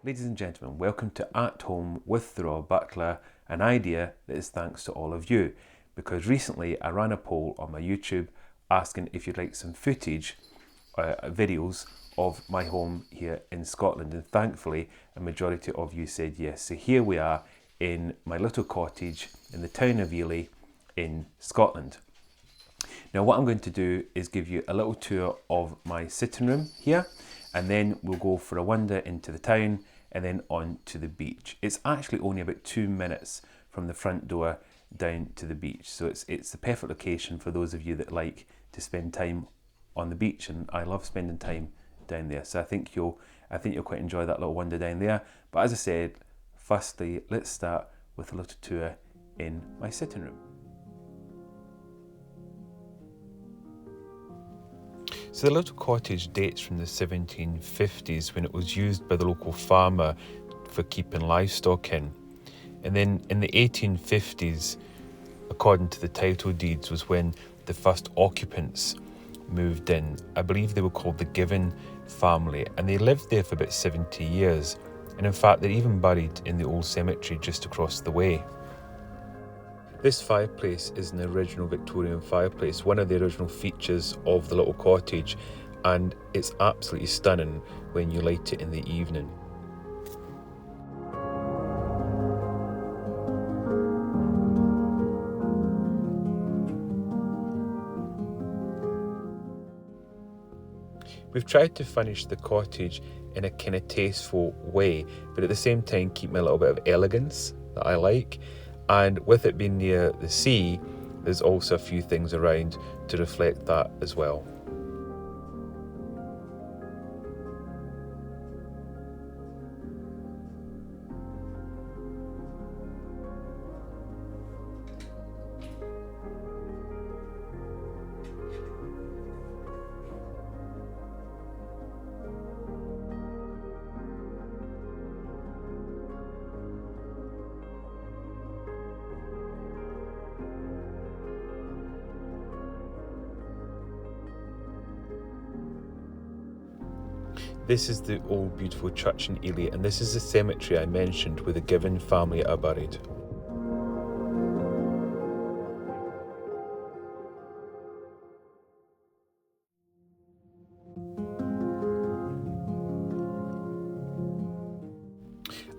Ladies and gentlemen, welcome to At Home with the Royal Butler, an idea that is thanks to all of you, because recently I ran a poll on my YouTube asking if you'd like some footage, videos of my home here in Scotland, and thankfully a majority of you said yes. So here we are in my little cottage in the town of Elie in Scotland. Now what I'm going to do is give you a little tour of my sitting room here, and then we'll go for a wander into the town and then on to the beach. It's actually only about 2 minutes from the front door down to the beach, so it's the perfect location for those of you that like to spend time on the beach, and I love spending time down there. So I think you'll quite enjoy that little wander down there. But as I said, firstly, let's start with a little tour in my sitting room. So the little cottage dates from the 1750s, when it was used by the local farmer for keeping livestock in. And then in the 1850s, according to the title deeds, was when the first occupants moved in. I believe they were called the Given family, and they lived there for about 70 years. And in fact, they're even buried in the old cemetery just across the way. This fireplace is an original Victorian fireplace, one of the original features of the little cottage, and it's absolutely stunning when you light it in the evening. We've tried to furnish the cottage in a kind of tasteful way, but at the same time keep a little bit of elegance that I like. And with it being near the sea, there's also a few things around to reflect that as well. This is the old beautiful church in Elie, and this is the cemetery I mentioned where the Given family are buried.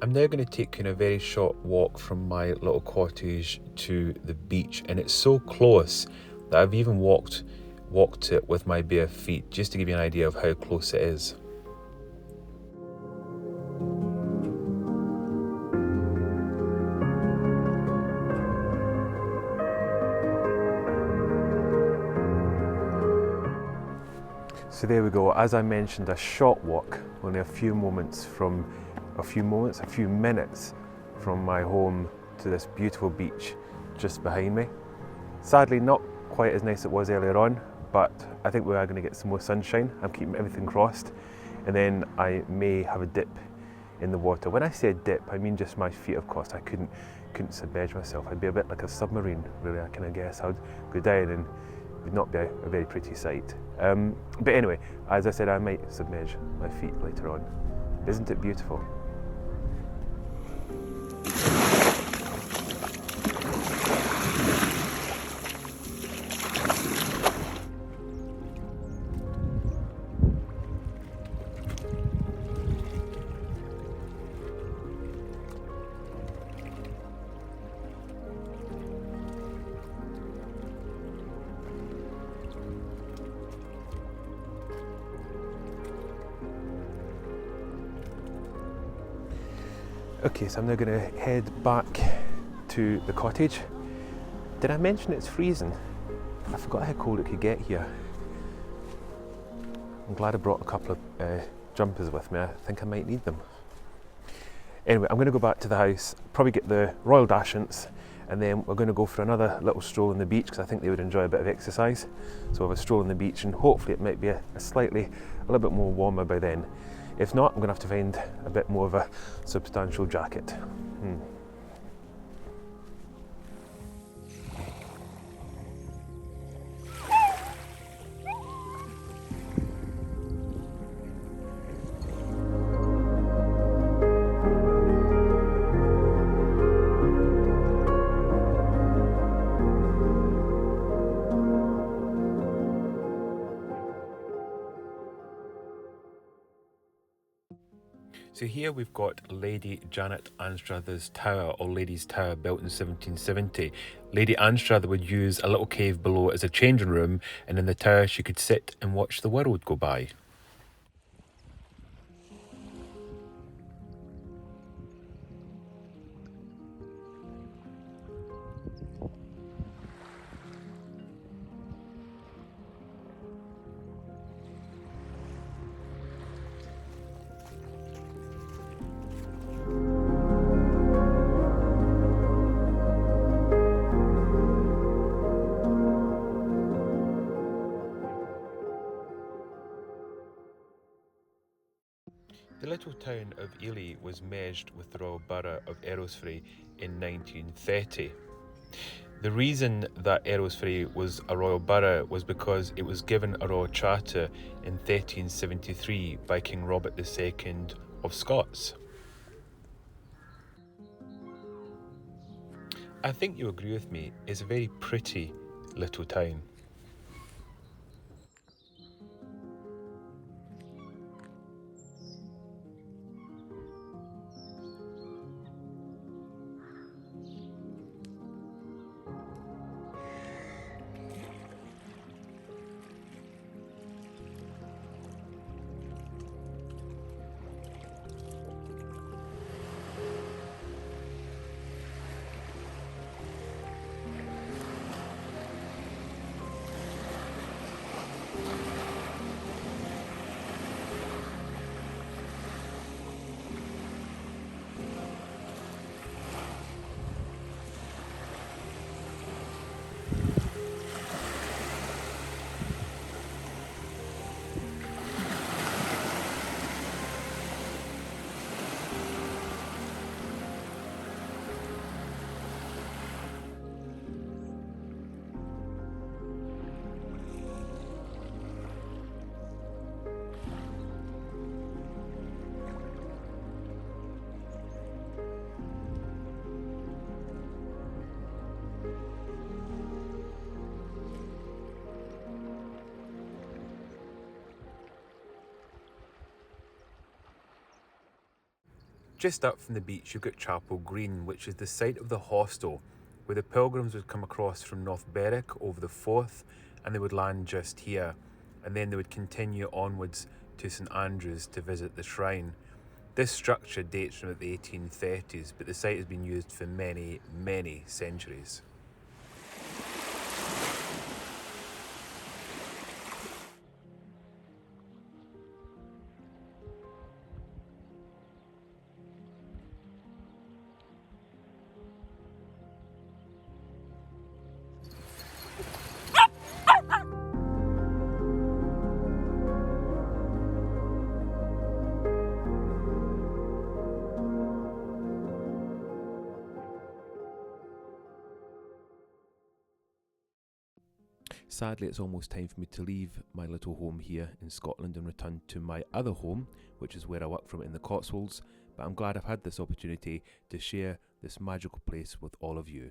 I'm now going to take you on a very short walk from my little cottage to the beach, and it's so close that I've even walked it with my bare feet, just to give you an idea of how close it is. So there we go, as I mentioned, a short walk, only a few minutes from my home to this beautiful beach just behind me. Sadly not quite as nice as it was earlier on, but I think we are going to get some more sunshine. I'm keeping everything crossed, and then I may have a dip in the water. When I say dip, I mean just my feet, of course. I couldn't submerge myself. I'd be a bit like a submarine, really, I kind of guess. I'd go down and it would not be a very pretty sight. But anyway, as I said, I might submerge my feet later on. Isn't it beautiful? Okay, so I'm now going to head back to the cottage. Did I mention it's freezing? I forgot how cold it could get here. I'm glad I brought a couple of jumpers with me. I think I might need them. Anyway, I'm going to go back to the house, probably get the Royal Dachshunds, and then we're going to go for another little stroll on the beach, because I think they would enjoy a bit of exercise. So we'll have a stroll on the beach, and hopefully it might be a little bit more warmer by then. If not, I'm going to have to find a bit more of a substantial jacket. So here we've got Lady Janet Anstruther's tower, or Lady's Tower, built in 1770. Lady Anstruther would use a little cave below as a changing room, and in the tower she could sit and watch the world go by. The little town of Elie was merged with the Royal Burgh of Earlsferry in 1930. The reason that Earlsferry was a royal borough was because it was given a royal charter in 1373 by King Robert II of Scots. I think you agree with me, it's a very pretty little town. Just up from the beach you've got Chapel Green, which is the site of the hostel where the pilgrims would come across from North Berwick over the Forth, and they would land just here, and then they would continue onwards to St Andrews to visit the shrine. This structure dates from the 1830s, but the site has been used for many, many centuries. Sadly, it's almost time for me to leave my little home here in Scotland and return to my other home, which is where I work from in the Cotswolds, but I'm glad I've had this opportunity to share this magical place with all of you.